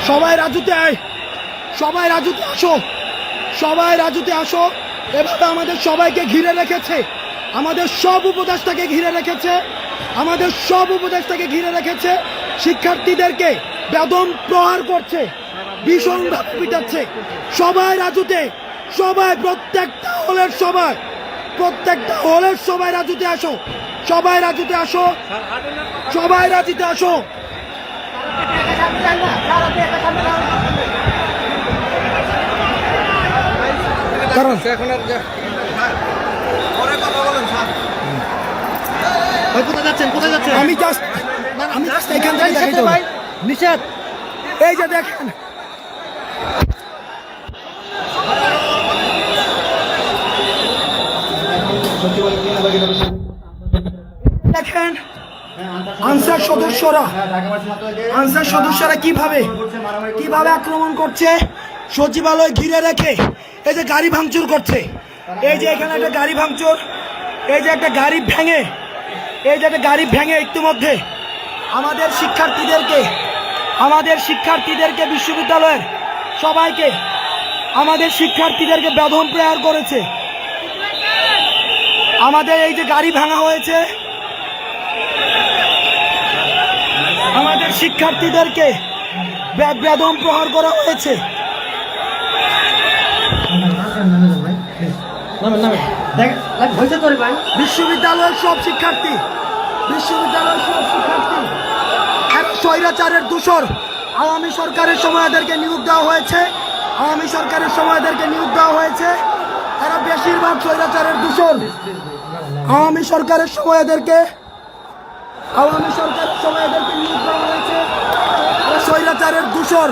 সবাই রাজুতে আয়, সবাই রাজুতে আসো, সবাই রাজুতে আসো। এভাবে আমাদের সবাইকে ঘিরে রেখেছে, আমাদের সব উপদেষ্টাকে ঘিরে রেখেছে, আমাদের সব উপদেষ্টাকে ঘিরে রেখেছে। শিক্ষার্থীদেরকে বেদম প্রহার করছে, ভীষণভাবে পিটাচ্ছে। সবাই রাজুতে, সবাই প্রত্যেকটা হলের সবাই, প্রত্যেকটা হলের সবাই রাজুতে আসো, সবাই রাজুতে আসো, সবাই রাজুতে আসো। কারণ এখন আর কোথায় যাচ্ছেন, কোথায় যাচ্ছেন? আমি জাস্ট এখান থেকে দেখাইতে হবে। নিষেধ। এই যে দেখেন, দেখেন আনসার সদস্যরা কিভাবে আক্রমণ করছে, সচিবালয় ঘিরে রেখে এই যে গাড়ি ভাঙচুর করছে। এই যে এখানে একটা গাড়ি ভাঙচুর, এই যে একটা গাড়ি ভেঙে, এই যে একটা গাড়ি ভেঙে ইতিমধ্যে আমাদের শিক্ষার্থীদেরকে বিশ্ববিদ্যালয়ের সবাইকে, আমাদের শিক্ষার্থীদেরকে বেদম প্রহার করেছে। আমাদের এই যে গাড়ি ভাঙা হয়েছে, আমাদের শিক্ষার্থীদেরকে বেদম প্রহার করা হয়েছে। বিশ্ববিদ্যালয়ের সব শিক্ষার্থী এরা স্বৈরাচারের দূষর। আওয়ামী সরকারের সময় এদেরকে নিয়োগ দেওয়া হয়েছে, এরা বেশিরভাগ স্বৈরাচারের দূষর। আওয়ামী সরকারের সময় এদেরকে নিয়োগ দেওয়া হয়েছে, এরা স্বৈরাচারের দূষর।